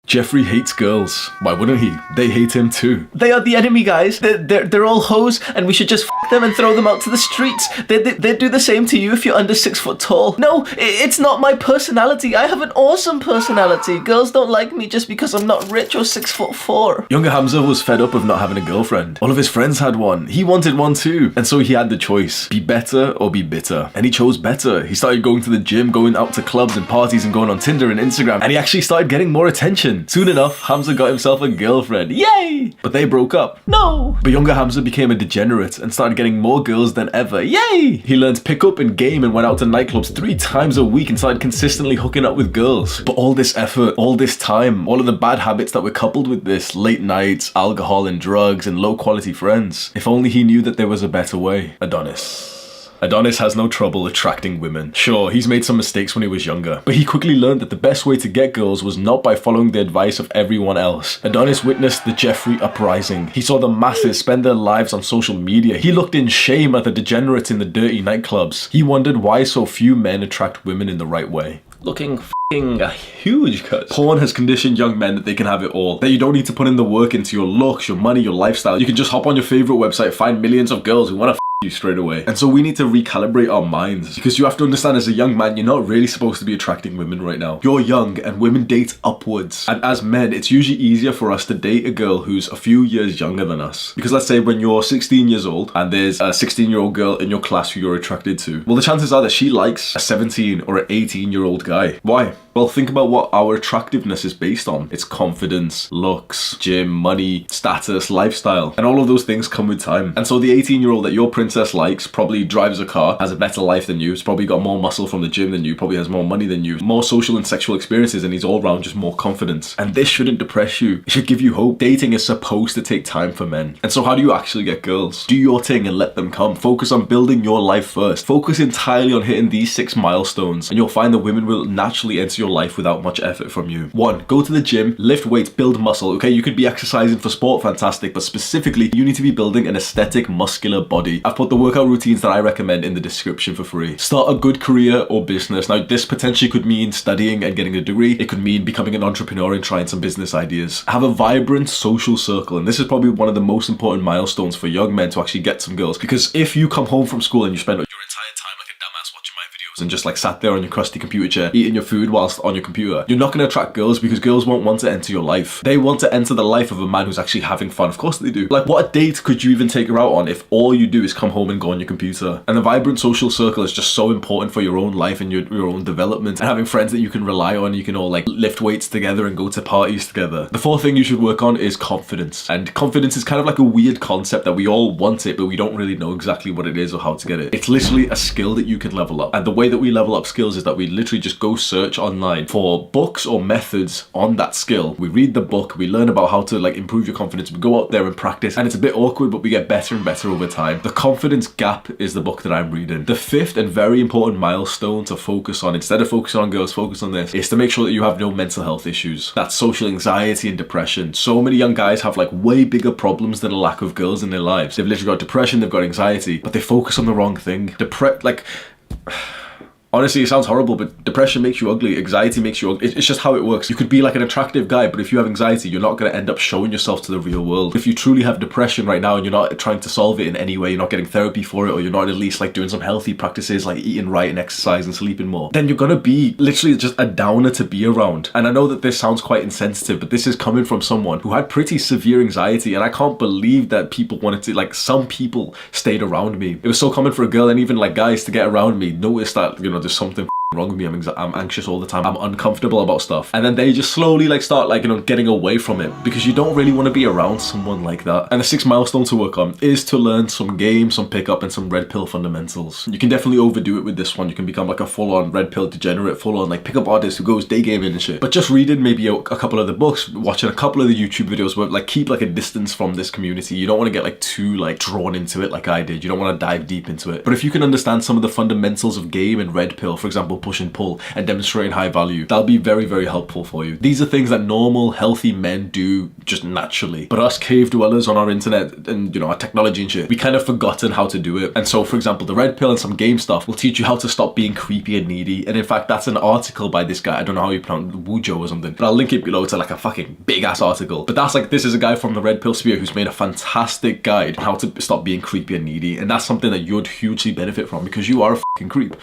Jeffrey hates girls. Why wouldn't he? They hate him too. They are the enemy, guys. They're all hoes, and we should just f them and throw them out to the streets. They'd do the same to you if you're under 6 foot tall. No, it's not my personality. I have an awesome personality. Girls don't like me just because I'm not rich or 6'4". Younger Hamza was fed up of not having a girlfriend. All of his friends had one. He wanted one too. And so he had the choice. Be better or be bitter. And he chose better. He started going to the gym, going out to clubs and parties and going on Tinder and Instagram. And he actually started getting more attention. Soon enough, Hamza got himself a girlfriend. Yay! But they broke up. No! But younger Hamza became a degenerate and started getting more girls than ever. Yay! He learned pickup and game and went out to nightclubs 3 times a week and started consistently hooking up with girls. But all this effort, all this time, all of the bad habits that were coupled with this, late nights, alcohol and drugs and low quality friends, if only he knew that there was a better way. Adonis has no trouble attracting women. Sure, he's made some mistakes when he was younger, but he quickly learned that the best way to get girls was not by following the advice of everyone else. Adonis witnessed the Jeffrey uprising. He saw the masses spend their lives on social media. He looked in shame at the degenerates in the dirty nightclubs. He wondered why so few men attract women in the right way. Looking a huge cut. Porn has conditioned young men that they can have it all. That you don't need to put in the work into your looks, your money, your lifestyle. You can just hop on your favorite website, find millions of girls who want to you straight away. And so we need to recalibrate our minds, because you have to understand, as a young man, you're not really supposed to be attracting women right now. You're young and women date upwards. And as men, it's usually easier for us to date a girl who's a few years younger than us. Because let's say when you're 16 years old and there's a 16-year-old girl in your class who you're attracted to, well, the chances are that she likes a 17 or an 18-year-old guy. Why? Well, think about what our attractiveness is based on. It's confidence, looks, gym, money, status, lifestyle. And all of those things come with time. And so the 18-year-old that your princess likes probably drives a car, has a better life than you, has probably got more muscle from the gym than you, probably has more money than you, more social and sexual experiences, and he's all around just more confident. And this shouldn't depress you. It should give you hope. Dating is supposed to take time for men. And so how do you actually get girls? Do your thing and let them come. Focus on building your life first. Focus entirely on hitting these 6 milestones, and you'll find that women will naturally enter your life without much effort from you. 1. Go to the gym, lift weights, build muscle. Okay, you could be exercising for sport, fantastic, but specifically, you need to be building an aesthetic, muscular body. I've put the workout routines that I recommend in the description for free. Start a good career or business. Now, this potentially could mean studying and getting a degree. It could mean becoming an entrepreneur and trying some business ideas. Have a vibrant social circle, and this is probably one of the most important milestones for young men to actually get some girls, because if you come home from school and you spend your entire time like a dumbass watching my videos and just like sat there on your crusty computer chair eating your food whilst on your computer, you're not going to attract girls, because girls won't want to enter your life. They want to enter the life of a man who's actually having fun. Of course they do. Like, what date could you even take her out on if all you do is come home and go on your computer? And a vibrant social circle is just so important for your own life and your own development, and having friends that you can rely on. You can all like lift weights together and go to parties together. The 4th thing you should work on is confidence. And confidence is kind of like a weird concept that we all want it, but we don't really know exactly what it is or how to get it. It's literally a skill that you can level up. And the way that we level up skills is that we literally just go search online for books or methods on that skill. We read the book, we learn about how to like improve your confidence, we go out there and practice, and it's a bit awkward, but we get better and better over time. The Confidence Gap is the book that I'm reading. The 5th and very important milestone to focus on, instead of focusing on girls, focus on this, is to make sure that you have no mental health issues. That's social anxiety and depression. So many young guys have like way bigger problems than a lack of girls in their lives. They've literally got depression, they've got anxiety, but they focus on the wrong thing. Honestly, it sounds horrible, but depression makes you ugly. Anxiety makes you ugly. It's just how it works. You could be like an attractive guy, but if you have anxiety, you're not going to end up showing yourself to the real world. If you truly have depression right now and you're not trying to solve it in any way, you're not getting therapy for it, or you're not at least like doing some healthy practices like eating right and exercise and sleeping more, then you're going to be literally just a downer to be around. And I know that this sounds quite insensitive, but this is coming from someone who had pretty severe anxiety, and I can't believe that people wanted to, like, some people stayed around me. It was so common for a girl and even like guys to get around me, notice that, you know, there's something wrong with me. I'm anxious all the time. I'm uncomfortable about stuff. And then they just slowly like start like, you know, getting away from it, because you don't really want to be around someone like that. And the 6th milestone to work on is to learn some game, some pickup, and some red pill fundamentals. You can definitely overdo it with this one. You can become like a full-on red pill degenerate, full-on like pickup artist who goes day gaming and shit. But just reading maybe a couple of the books, watching a couple of the YouTube videos, but like keep like a distance from this community. You don't want to get like too like drawn into it like I did. You don't want to dive deep into it. But if you can understand some of the fundamentals of game and red pill, for example, push and pull and demonstrating high value. That'll be very, very helpful for you. These are things that normal, healthy men do just naturally. But us cave dwellers on our internet and, you know, our technology and shit, we kind of forgotten how to do it. And so, for example, the red pill and some game stuff will teach you how to stop being creepy and needy. And in fact, that's an article by this guy. I don't know how you pronounce it, Wujo or something, but I'll link it below to like a fucking big ass article. But that's like, this is a guy from the red pill sphere who's made a fantastic guide on how to stop being creepy and needy. And that's something that you'd hugely benefit from because you are a fucking creep.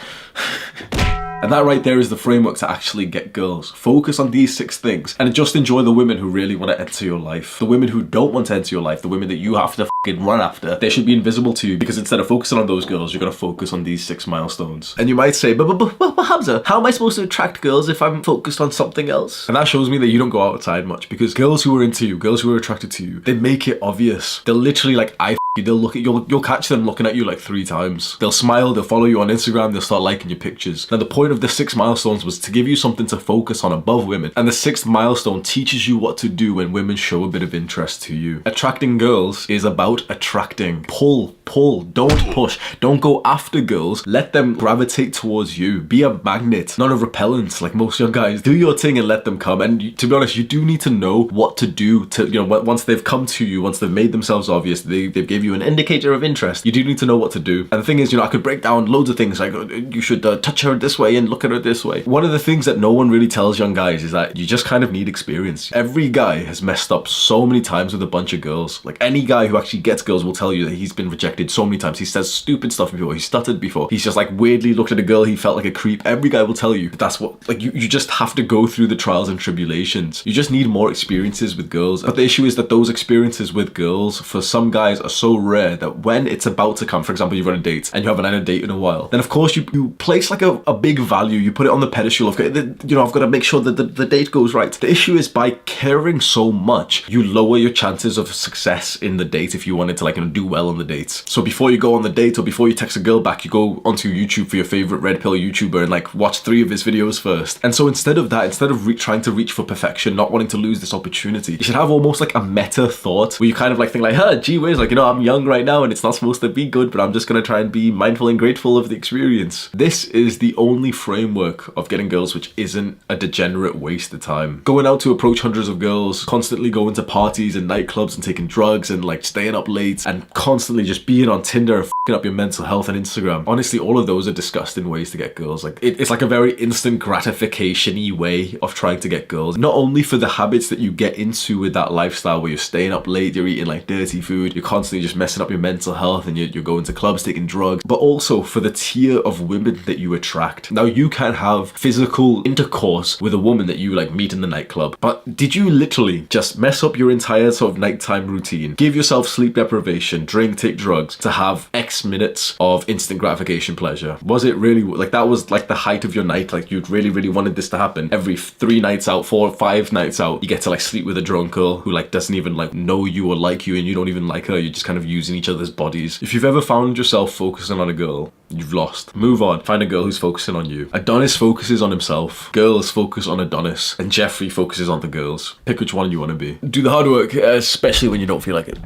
And that right there is the framework to actually get girls. Focus on these 6 things and just enjoy the women who really want to enter your life. The women who don't want to enter your life, the women that you have to fucking run after, they should be invisible to you, because instead of focusing on those girls, you're going to focus on these 6 milestones. And you might say, but Hamza, how am I supposed to attract girls if I'm focused on something else? And that shows me that you don't go outside much, because girls who are into you, girls who are attracted to you, they make it obvious. They'll literally like, they'll look at you'll catch them looking at you like 3 times. They'll smile, they'll follow you on Instagram, they'll start liking your pictures. Now the point of the 6 milestones was to give you something to focus on above women. And the 6th milestone teaches you what to do when women show a bit of interest to you. Attracting girls is about attracting. Pull, don't push. Don't go after girls. Let them gravitate towards you. Be a magnet, not a repellent like most young guys. Do your thing and let them come. And to be honest, you do need to know what to do to, you know, once they've come to you, once they've made themselves obvious, they've gave you an indicator of interest, you do need to know what to do. And the thing is, you know, I could break down loads of things like you should touch her this way and look at her this way. One of the things that no one really tells young guys is that you just kind of need experience. Every guy has messed up so many times with a bunch of girls. Like any guy who actually gets girls will tell you that he's been rejected so many times. He says stupid stuff before, he stuttered before, he's just like weirdly looked at a girl, he felt like a creep. Every guy will tell you that's what, like, you just have to go through the trials and tribulations. You just need more experiences with girls. But the issue is that those experiences with girls for some guys are so rare that when it's about to come, for example, you've run a date and you haven't had a date in a while, then of course you place like a big value, you put it on the pedestal of, you know, I've got to make sure that the date goes right. The issue is by caring so much, you lower your chances of success in the date if you wanted to, like, you know, do well on the dates. So before you go on the date or before you text a girl back, you go onto YouTube for your favorite red pill YouTuber and like watch 3 of his videos first. And so instead of that, instead of trying to reach for perfection, not wanting to lose this opportunity, you should have almost like a meta thought where you kind of like think like, huh, gee whiz, like, you know, I'm young right now and it's not supposed to be good, but I'm just gonna try and be mindful and grateful of the experience. This is the only framework of getting girls which isn't a degenerate waste of time. Going out to approach hundreds of girls, constantly going to parties and nightclubs and taking drugs and like staying up late and constantly just being on Tinder and f***ing up your mental health and Instagram. Honestly, all of those are disgusting ways to get girls. Like it's like a very instant gratification-y way of trying to get girls. Not only for the habits that you get into with that lifestyle where you're staying up late, you're eating like dirty food, you're constantly just messing up your mental health and you're going to clubs, taking drugs, but also for the tier of women that you attract. Now you can have physical intercourse with a woman that you like meet in the nightclub, but did you literally just mess up your entire sort of nighttime routine, give yourself sleep deprivation, drink, take drugs to have X minutes of instant gratification pleasure? Was it really like that was like the height of your night? Like you'd really wanted this to happen? Every 3 nights out, 4 or 5 nights out, you get to like sleep with a drunk girl who like doesn't even like know you or like you, and you don't even like her. You're just kind of using each other's bodies. If you've ever found yourself focusing on a girl, you've lost. Move on. Find a girl who's focusing on you. Adonis focuses on himself. Girls focus on Adonis. And Jeffrey focuses on the girls. Pick which one you want to be. Do the hard work, especially when you don't feel like it.